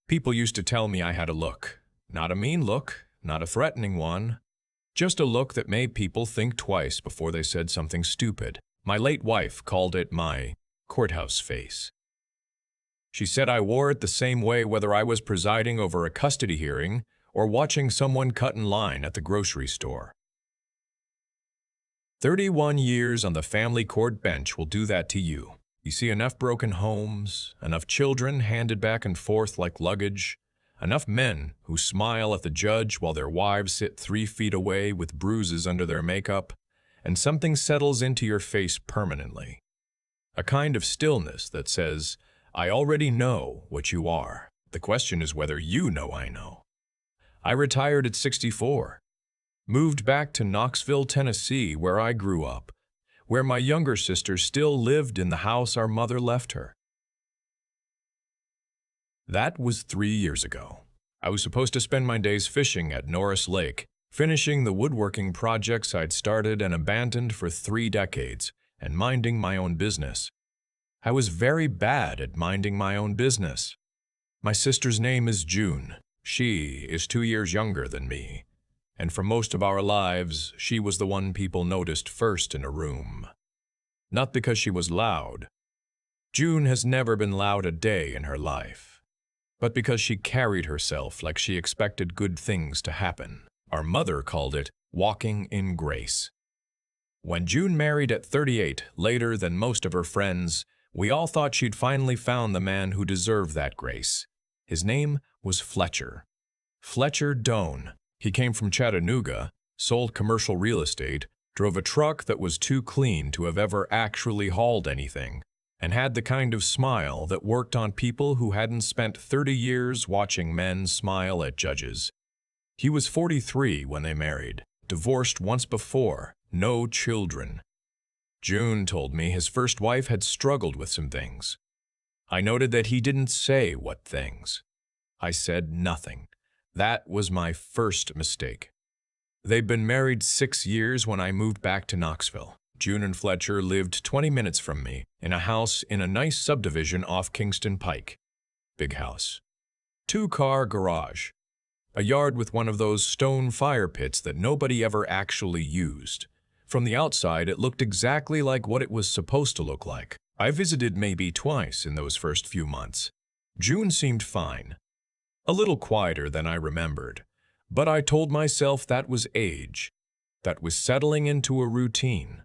People used to tell me I had a look. Not a mean look, not a threatening one. Just a look that made people think twice before they said something stupid. My late wife called it my courthouse face. She said I wore it the same way whether I was presiding over a custody hearing or watching someone cut in line at the grocery store. 31 years on the family court bench will do that to you. You see enough broken homes, enough children handed back and forth like luggage, enough men who smile at the judge while their wives sit 3 feet away with bruises under their makeup, and something settles into your face permanently. A kind of stillness that says, I already know what you are. The question is whether you know I know. I retired at 64, moved back to Knoxville, Tennessee, where I grew up, where my younger sister still lived in the house our mother left her. That was 3 years ago. I was supposed to spend my days fishing at Norris Lake, finishing the woodworking projects I'd started and abandoned for 3 decades, and minding my own business. I was very bad at minding my own business. My sister's name is June. She is 2 years younger than me, and for most of our lives, she was the one people noticed first in a room. Not because she was loud. June has never been loud a day in her life, but because she carried herself like she expected good things to happen. Our mother called it walking in grace. When June married at 38, later than most of her friends, we all thought she'd finally found the man who deserved that grace. His name was Fletcher. Fletcher Doan. He came from Chattanooga, sold commercial real estate, drove a truck that was too clean to have ever actually hauled anything, and had the kind of smile that worked on people who hadn't spent 30 years watching men smile at judges. He was 43 when they married, divorced once before, no children. June told me his first wife had struggled with some things. I noted that he didn't say what things. I said nothing. That was my first mistake. They'd been married 6 years when I moved back to Knoxville. June and Fletcher lived 20 minutes from me in a house in a nice subdivision off Kingston Pike. Big house. 2-car garage. A yard with one of those stone fire pits that nobody ever actually used. From the outside, it looked exactly like what it was supposed to look like. I visited maybe twice in those first few months. June seemed fine. A little quieter than I remembered, but I told myself that was age. That was settling into a routine.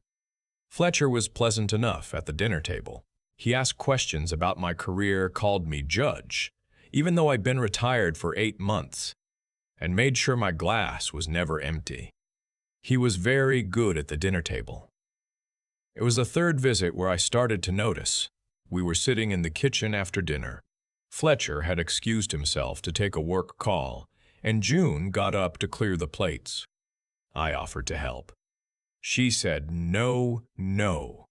Fletcher was pleasant enough at the dinner table. He asked questions about my career, called me judge, even though I'd been retired for 8 months, and made sure my glass was never empty. He was very good at the dinner table. It was the 3rd visit where I started to notice. We were sitting in the kitchen after dinner. Fletcher had excused himself to take a work call, and June got up to clear the plates. I offered to help. She said no, no.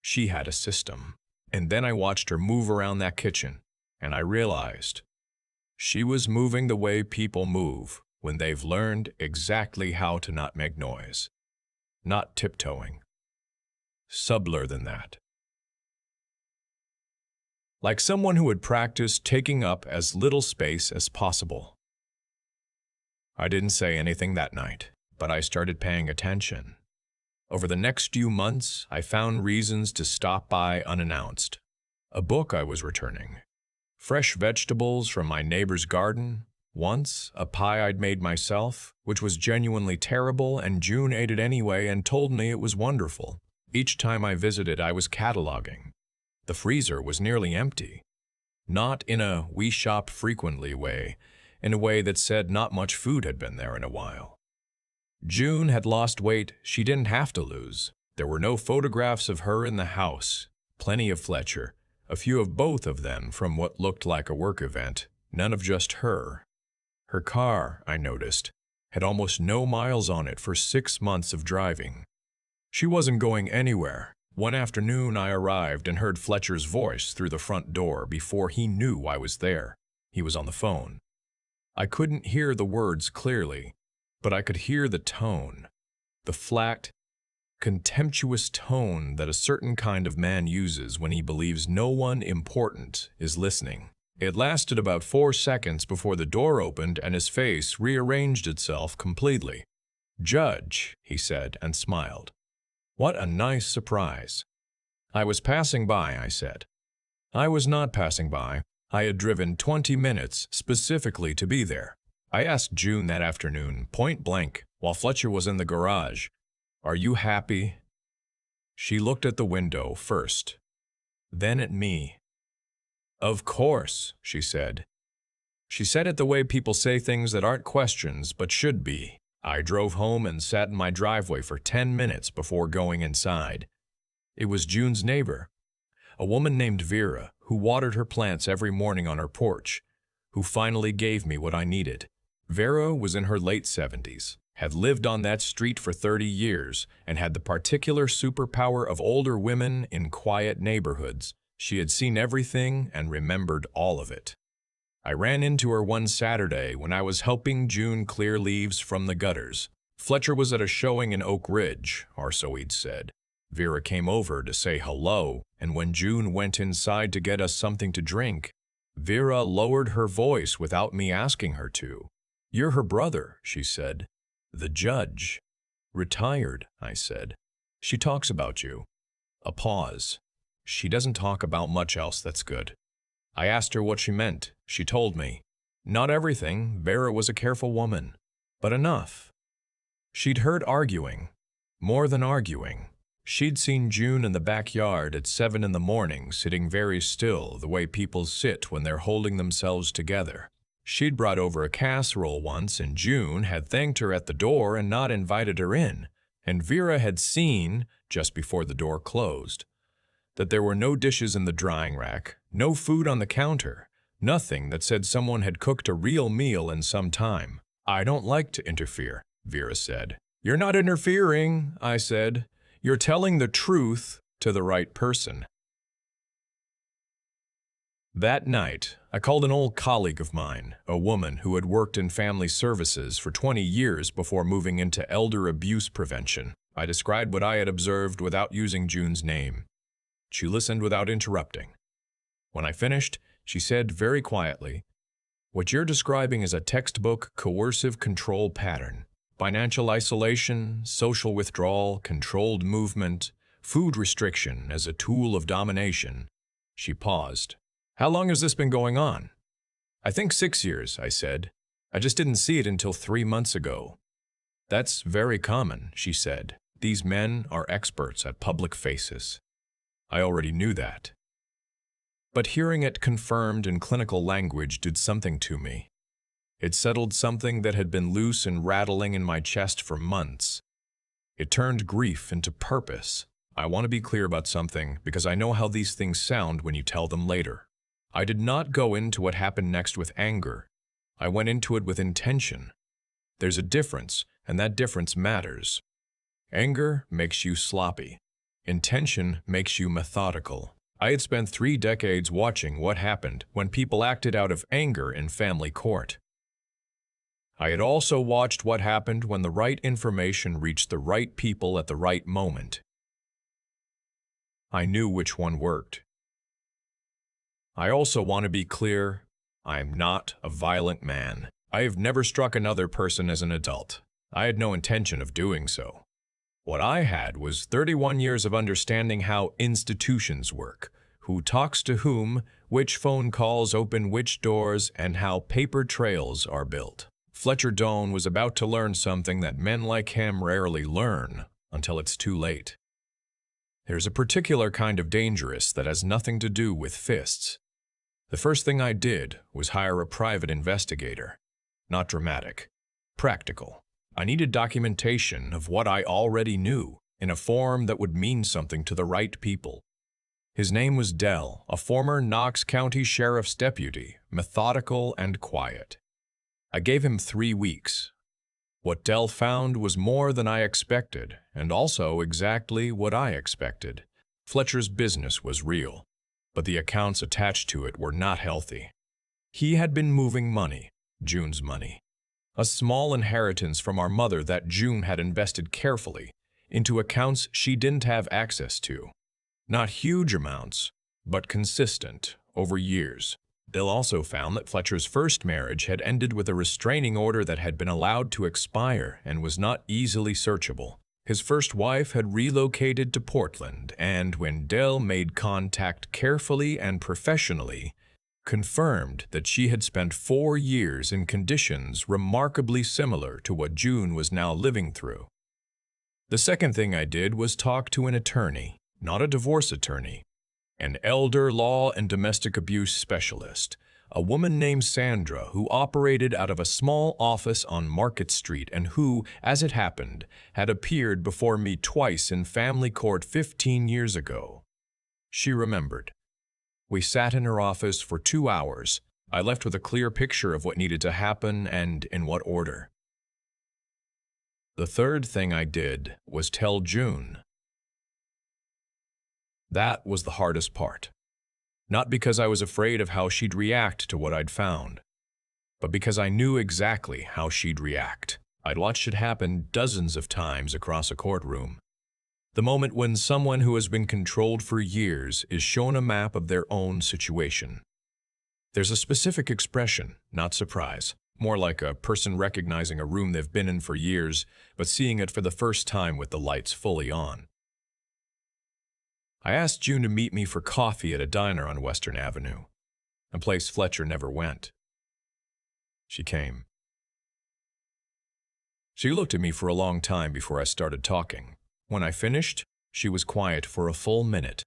She had a system. And then I watched her move around that kitchen, and I realized she was moving the way people move when they've learned exactly how to not make noise. Not tiptoeing. Subtler than that. Like someone who had practiced taking up as little space as possible. I didn't say anything that night, but I started paying attention. Over the next few months, I found reasons to stop by unannounced. A book I was returning. Fresh vegetables from my neighbor's garden. Once, a pie I'd made myself, which was genuinely terrible, and June ate it anyway and told me it was wonderful. Each time I visited, I was cataloging. The freezer was nearly empty. Not in a we shop frequently way, in a way that said not much food had been there in a while. June had lost weight she didn't have to lose. There were no photographs of her in the house. Plenty of Fletcher, a few of both of them from what looked like a work event, none of just her. Her car, I noticed, had almost no miles on it for 6 months of driving. She wasn't going anywhere. One afternoon I arrived and heard Fletcher's voice through the front door before he knew I was there. He was on the phone. I couldn't hear the words clearly, but I could hear the tone, the flat, contemptuous tone that a certain kind of man uses when he believes no one important is listening. It lasted about 4 seconds before the door opened and his face rearranged itself completely. "Judge," he said and smiled. "What a nice surprise." "I was passing by," I said. I was not passing by. I had driven 20 minutes specifically to be there. I asked June that afternoon, point blank, while Fletcher was in the garage, "Are you happy?" She looked at the window first, then at me. "Of course," she said. She said it the way people say things that aren't questions but should be. I drove home and sat in my driveway for 10 minutes before going inside. It was June's neighbor, a woman named Vera, who watered her plants every morning on her porch, who finally gave me what I needed. Vera was in her late 70s, had lived on that street for 30 years, and had the particular superpower of older women in quiet neighborhoods. She had seen everything and remembered all of it. I ran into her one Saturday when I was helping June clear leaves from the gutters. Fletcher was at a showing in Oak Ridge, or so he'd said. Vera came over to say hello, and when June went inside to get us something to drink, Vera lowered her voice without me asking her to. "You're her brother," she said. "The judge." "Retired," I said. "She talks about you." A pause. "She doesn't talk about much else that's good." I asked her what she meant. She told me. Not everything. Vera was a careful woman, but enough. She'd heard arguing. More than arguing. She'd seen June in the backyard at 7 in the morning, sitting very still, the way people sit when they're holding themselves together. She'd brought over a casserole once, and June had thanked her at the door and not invited her in. And Vera had seen, just before the door closed, that there were no dishes in the drying rack, no food on the counter, nothing that said someone had cooked a real meal in some time. "I don't like to interfere," Vera said. "You're not interfering," I said. "You're telling the truth to the right person." That night, I called an old colleague of mine, a woman who had worked in family services for 20 years before moving into elder abuse prevention. I described what I had observed without using June's name. She listened without interrupting. When I finished, she said very quietly, "What you're describing is a textbook coercive control pattern. Financial isolation, social withdrawal, controlled movement, food restriction as a tool of domination." She paused. "How long has this been going on?" "I think 6 years," I said. "I just didn't see it until 3 months ago." "That's very common," she said. "These men are experts at public faces." I already knew that. But hearing it confirmed in clinical language did something to me. It settled something that had been loose and rattling in my chest for months. It turned grief into purpose. I want to be clear about something because I know how these things sound when you tell them later. I did not go into what happened next with anger. I went into it with intention. There's a difference, and that difference matters. Anger makes you sloppy. Intention makes you methodical. I had spent 3 decades watching what happened when people acted out of anger in family court. I had also watched what happened when the right information reached the right people at the right moment. I knew which one worked. I also want to be clear, I am not a violent man. I have never struck another person as an adult. I had no intention of doing so. What I had was 31 years of understanding how institutions work, who talks to whom, which phone calls open which doors, and how paper trails are built. Fletcher Doan was about to learn something that men like him rarely learn until it's too late. There's a particular kind of dangerous that has nothing to do with fists. The first thing I did was hire a private investigator. Not dramatic. Practical. I needed documentation of what I already knew in a form that would mean something to the right people. His name was Dell, a former Knox County Sheriff's deputy, methodical and quiet. I gave him 3 weeks. What Dell found was more than I expected, and also exactly what I expected. Fletcher's business was real, but the accounts attached to it were not healthy. He had been moving money, June's money, a small inheritance from our mother that June had invested carefully, into accounts she didn't have access to. Not huge amounts, but consistent over years. Bill also found that Fletcher's first marriage had ended with a restraining order that had been allowed to expire and was not easily searchable. His first wife had relocated to Portland, and when Dell made contact carefully and professionally, confirmed that she had spent 4 years in conditions remarkably similar to what June was now living through. The second thing I did was talk to an attorney, not a divorce attorney, an elder law and domestic abuse specialist, a woman named Sandra who operated out of a small office on Market Street and who, as it happened, had appeared before me twice in family court 15 years ago. She remembered. We sat in her office for 2 hours. I left with a clear picture of what needed to happen and in what order. The third thing I did was tell June. That was the hardest part. Not because I was afraid of how she'd react to what I'd found, but because I knew exactly how she'd react. I'd watched it happen dozens of times across a courtroom. The moment when someone who has been controlled for years is shown a map of their own situation. There's a specific expression, not surprise, more like a person recognizing a room they've been in for years, but seeing it for the first time with the lights fully on. I asked June to meet me for coffee at a diner on Western Avenue, a place Fletcher never went. She came. She looked at me for a long time before I started talking. When I finished, she was quiet for a full minute.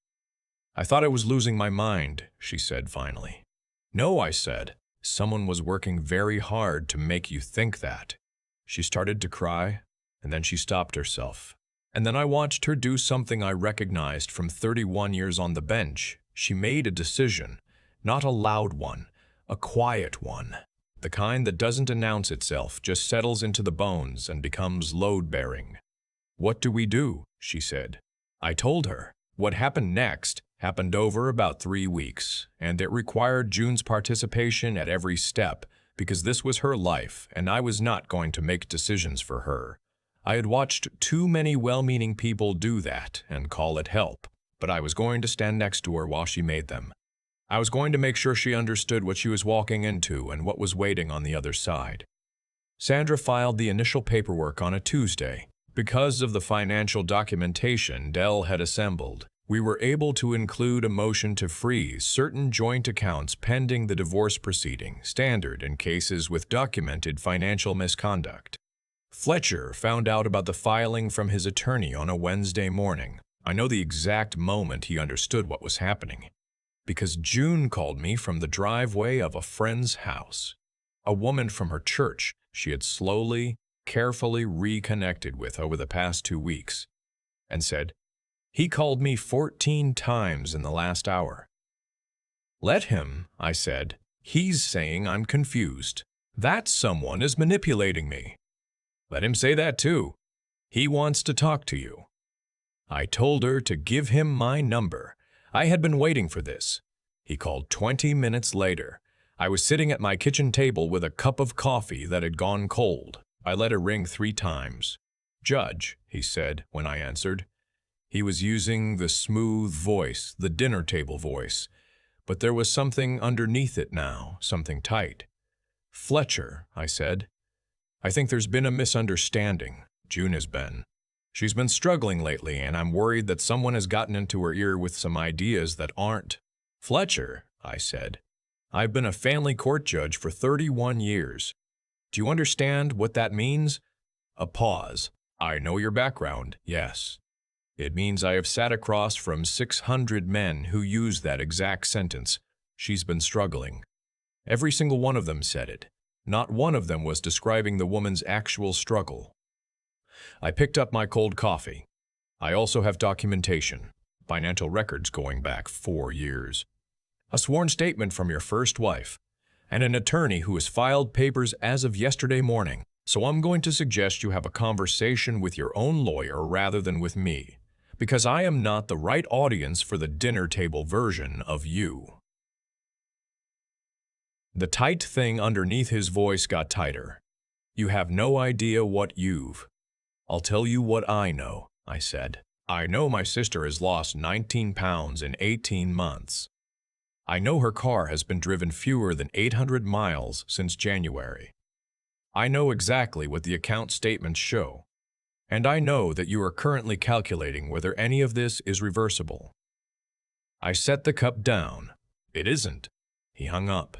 "I thought I was losing my mind," she said finally. "No," I said. "Someone was working very hard to make you think that." She started to cry, and then she stopped herself. And then I watched her do something I recognized from 31 years on the bench. She made a decision, not a loud one, a quiet one. The kind that doesn't announce itself, just settles into the bones and becomes load-bearing. "What do we do?" she said. I told her. What happened next happened over about 3 weeks, and it required June's participation at every step, because this was her life, and I was not going to make decisions for her. I had watched too many well-meaning people do that and call it help, but I was going to stand next to her while she made them. I was going to make sure she understood what she was walking into and what was waiting on the other side. Sandra filed the initial paperwork on a Tuesday. Because of the financial documentation Dell had assembled, we were able to include a motion to freeze certain joint accounts pending the divorce proceeding, standard in cases with documented financial misconduct. Fletcher found out about the filing from his attorney on a Wednesday morning. I know the exact moment he understood what was happening, because June called me from the driveway of a friend's house, a woman from her church she had carefully reconnected with over the past 2 weeks, and said, "He called me 14 times in the last hour." "Let him," I said. "He's saying I'm confused. That someone is manipulating me." "Let him say that too. He wants to talk to you." I told her to give him my number. I had been waiting for this. He called 20 minutes later. I was sitting at my kitchen table with a cup of coffee that had gone cold. I let it ring 3 times. "Judge," he said when I answered. He was using the smooth voice, the dinner table voice, but there was something underneath it now, something tight. "Fletcher," I said. "I think there's been a misunderstanding. June has been. She's been struggling lately, and I'm worried that someone has gotten into her ear with some ideas that aren't." "Fletcher," I said, "I've been a family court judge for 31 years. Do you understand what that means?" A pause. "I know your background, yes. It means I have sat across from 600 men who use that exact sentence. She's been struggling. Every single one of them said it. Not one of them was describing the woman's actual struggle." I picked up my cold coffee. "I also have documentation, financial records going back 4 years. A sworn statement from your first wife, and an attorney who has filed papers as of yesterday morning. So I'm going to suggest you have a conversation with your own lawyer rather than with me, because I am not the right audience for the dinner table version of you." The tight thing underneath his voice got tighter. "You have no idea what you've—" "I'll tell you what I know," I said. "I know my sister has lost 19 pounds in 18 months. I know her car has been driven fewer than 800 miles since January. I know exactly what the account statements show. And I know that you are currently calculating whether any of this is reversible. I set the cup down. It isn't. He hung up.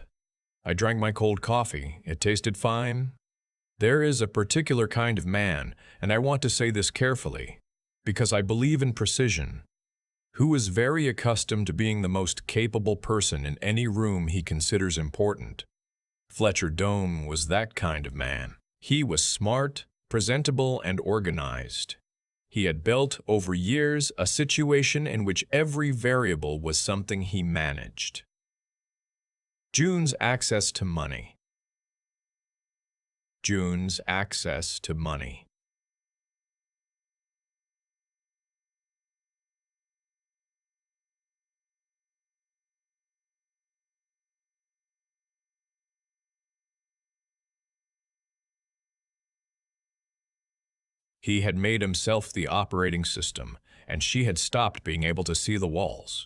I drank my cold coffee. It tasted fine. There is a particular kind of man, and I want to say this carefully, because I believe in precision, who is very accustomed to being the most capable person in any room he considers important. Fletcher Doane was that kind of man. He was smart, presentable, and organized. He had built, over years, a situation in which every variable was something he managed. June's access to money. June's access to money. He had made himself the operating system, and she had stopped being able to see the walls.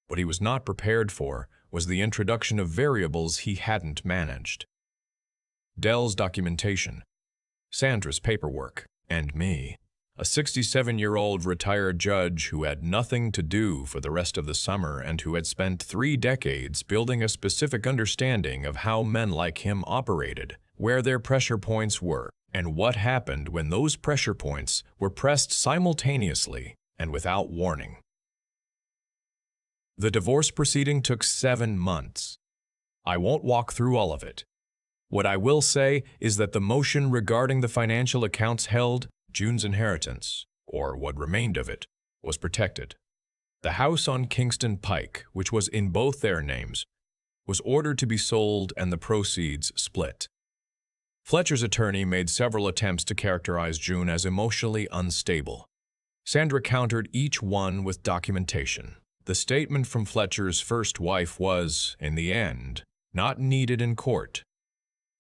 What he was not prepared for was the introduction of variables he hadn't managed. Dell's documentation, Sandra's paperwork, and me, a 67-year-old retired judge who had nothing to do for the rest of the summer and who had spent 3 decades building a specific understanding of how men like him operated, where their pressure points were, and what happened when those pressure points were pressed simultaneously and without warning. The divorce proceeding took 7 months. I won't walk through all of it. What I will say is that the motion regarding the financial accounts held, June's inheritance, or what remained of it, was protected. The house on Kingston Pike, which was in both their names, was ordered to be sold and the proceeds split. Fletcher's attorney made several attempts to characterize June as emotionally unstable. Sandra countered each one with documentation. The statement from Fletcher's first wife was, in the end, not needed in court.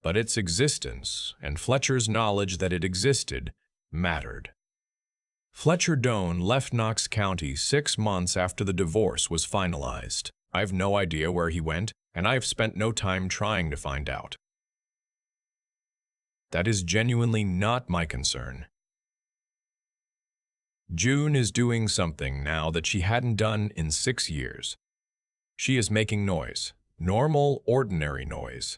But its existence, and Fletcher's knowledge that it existed, mattered. Fletcher Doane left Knox County 6 months after the divorce was finalized. I have no idea where he went, and I have spent no time trying to find out. That is genuinely not my concern. June is doing something now that she hadn't done in 6 years. She is making noise, normal, ordinary noise.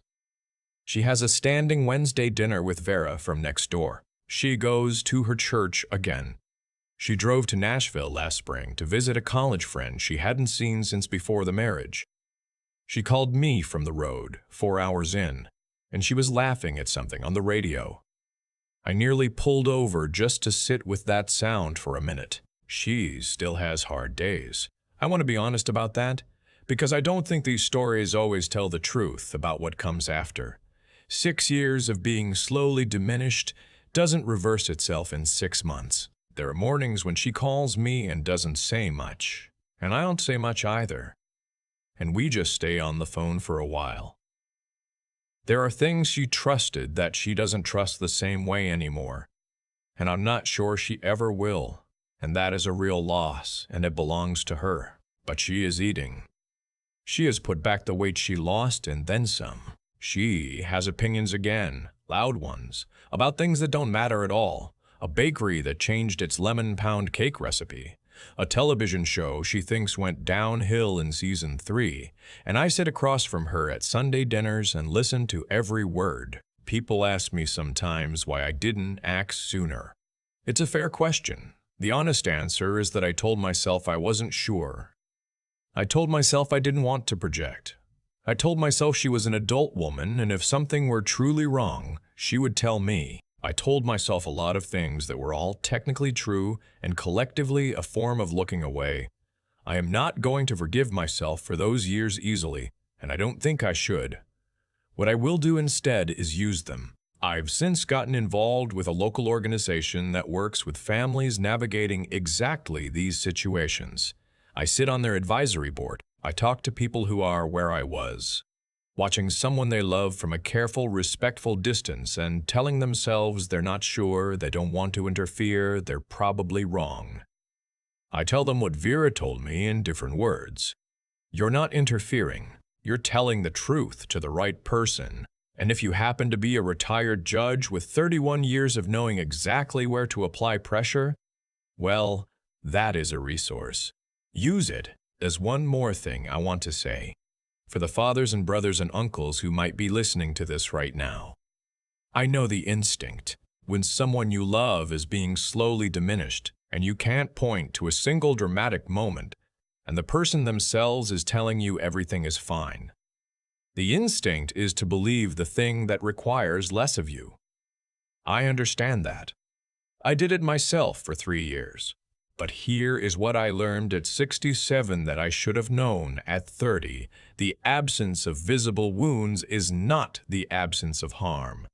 She has a standing Wednesday dinner with Vera from next door. She goes to her church again. She drove to Nashville last spring to visit a college friend she hadn't seen since before the marriage. She called me from the road 4 hours in, and she was laughing at something on the radio. I nearly pulled over just to sit with that sound for a minute. She still has hard days. I want to be honest about that, because I don't think these stories always tell the truth about what comes after. 6 years of being slowly diminished doesn't reverse itself in 6 months. There are mornings when she calls me and doesn't say much, and I don't say much either. And we just stay on the phone for a while. There are things she trusted that she doesn't trust the same way anymore, and I'm not sure she ever will, and that is a real loss, and it belongs to her. But she is eating. She has put back the weight she lost and then some. She has opinions again, loud ones, about things that don't matter at all. A bakery that changed its lemon pound cake recipe. A television show she thinks went downhill in season 3, and I sit across from her at Sunday dinners and listen to every word. People ask me sometimes why I didn't act sooner. It's a fair question. The honest answer is that I told myself I wasn't sure. I told myself I didn't want to project. I told myself she was an adult woman, and if something were truly wrong, she would tell me. I told myself a lot of things that were all technically true and collectively a form of looking away. I am not going to forgive myself for those years easily, and I don't think I should. What I will do instead is use them. I've since gotten involved with a local organization that works with families navigating exactly these situations. I sit on their advisory board. I talk to people who are where I was, watching someone they love from a careful, respectful distance and telling themselves they're not sure, they don't want to interfere, they're probably wrong. I tell them what Vera told me in different words. You're not interfering. You're telling the truth to the right person. And if you happen to be a retired judge with 31 years of knowing exactly where to apply pressure, well, that is a resource. Use it. There's one more thing I want to say for the fathers and brothers and uncles who might be listening to this right now. I know the instinct when someone you love is being slowly diminished and you can't point to a single dramatic moment and the person themselves is telling you everything is fine. The instinct is to believe the thing that requires less of you. I understand that. I did it myself for 3 years. But here is what I learned at 67 that I should have known at 30. The absence of visible wounds is not the absence of harm.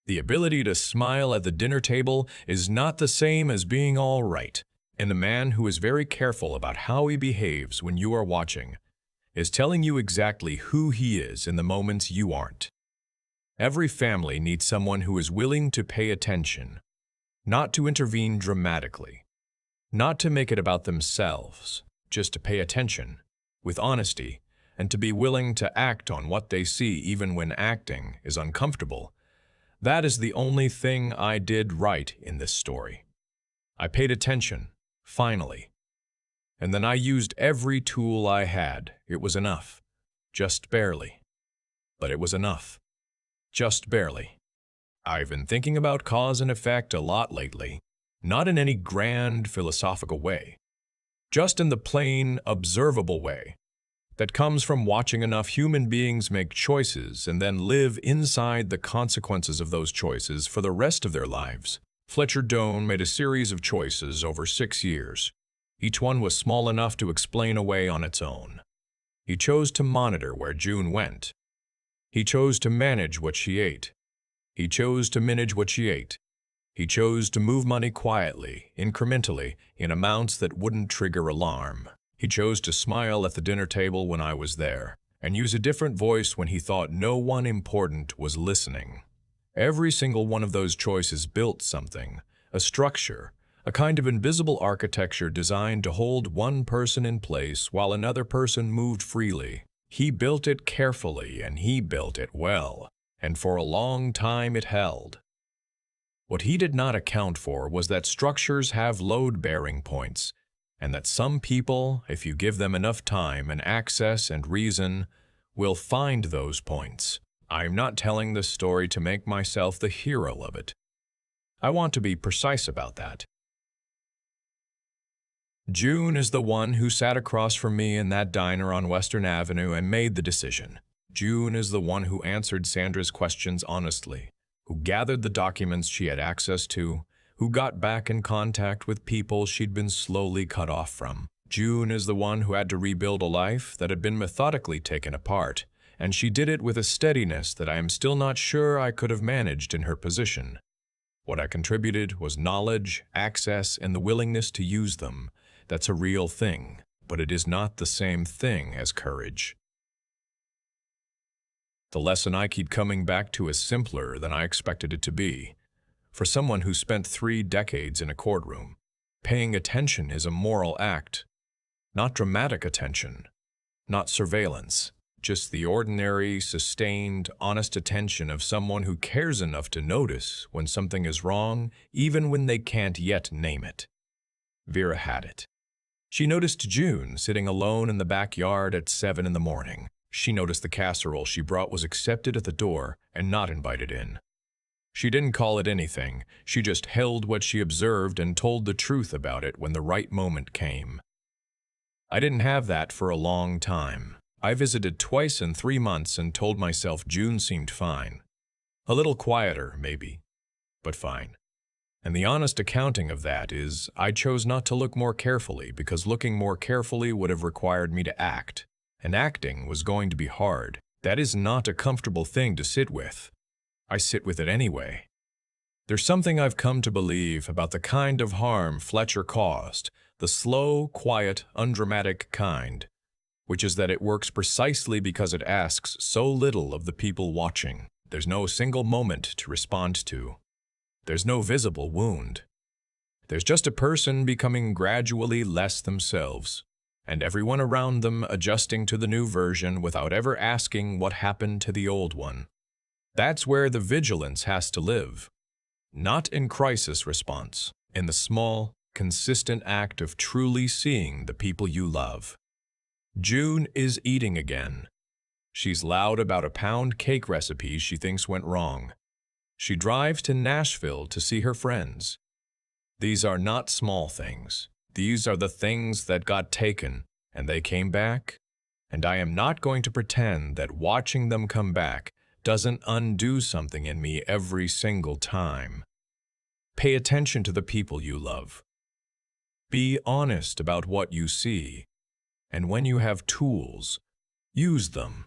The ability to smile at the dinner table is not the same as being all right. And the man who is very careful about how he behaves when you are watching is telling you exactly who he is in the moments you aren't. Every family needs someone who is willing to pay attention, not to intervene dramatically. Not to make it about themselves, just to pay attention, with honesty, and to be willing to act on what they see even when acting is uncomfortable. That is the only thing I did right in this story. I paid attention, finally. And then I used every tool I had. It was enough. Just barely. But it was enough. Just barely. I've been thinking about cause and effect a lot lately. Not in any grand philosophical way, just in the plain, observable way that comes from watching enough human beings make choices and then live inside the consequences of those choices for the rest of their lives. Fletcher made a series of choices over 6 years. Each one was small enough to explain away on its own. He chose to monitor where June went. He chose to manage what she ate. He chose to manage what she ate. He chose to move money quietly, incrementally, in amounts that wouldn't trigger alarm. He chose to smile at the dinner table when I was there, and use a different voice when he thought no one important was listening. Every single one of those choices built something, a structure, a kind of invisible architecture designed to hold one person in place while another person moved freely. He built it carefully, and he built it well, and for a long time it held. What he did not account for was that structures have load-bearing points, and that some people, if you give them enough time and access and reason, will find those points. I'm not telling this story to make myself the hero of it. I want to be precise about that. June is the one who sat across from me in that diner on Western Avenue and made the decision. June is the one who answered Sandra's questions honestly, who gathered the documents she had access to, who got back in contact with people she'd been slowly cut off from. June is the one who had to rebuild a life that had been methodically taken apart, and she did it with a steadiness that I am still not sure I could have managed in her position. What I contributed was knowledge, access, and the willingness to use them. That's a real thing, but it is not the same thing as courage. The lesson I keep coming back to is simpler than I expected it to be. For someone who spent 3 decades in a courtroom, paying attention is a moral act. Not dramatic attention, not surveillance, just the ordinary, sustained, honest attention of someone who cares enough to notice when something is wrong, even when they can't yet name it. Vera had it. She noticed June sitting alone in the backyard at 7 in the morning. She noticed the casserole she brought was accepted at the door and not invited in. She didn't call it anything. She just held what she observed and told the truth about it when the right moment came. I didn't have that for a long time. I visited twice in 3 months and told myself June seemed fine. A little quieter, maybe, but fine. And the honest accounting of that is I chose not to look more carefully because looking more carefully would have required me to act. And acting was going to be hard. That is not a comfortable thing to sit with. I sit with it anyway. There's something I've come to believe about the kind of harm Fletcher caused, the slow, quiet, undramatic kind, which is that it works precisely because it asks so little of the people watching. There's no single moment to respond to. There's no visible wound. There's just a person becoming gradually less themselves, and everyone around them adjusting to the new version without ever asking what happened to the old one. That's where the vigilance has to live. Not in crisis response, in the small, consistent act of truly seeing the people you love. June is eating again. She's loud about a pound cake recipe she thinks went wrong. She drives to Nashville to see her friends. These are not small things. These are the things that got taken, and they came back. And I am not going to pretend that watching them come back doesn't undo something in me every single time. Pay attention to the people you love. Be honest about what you see. And when you have tools, use them.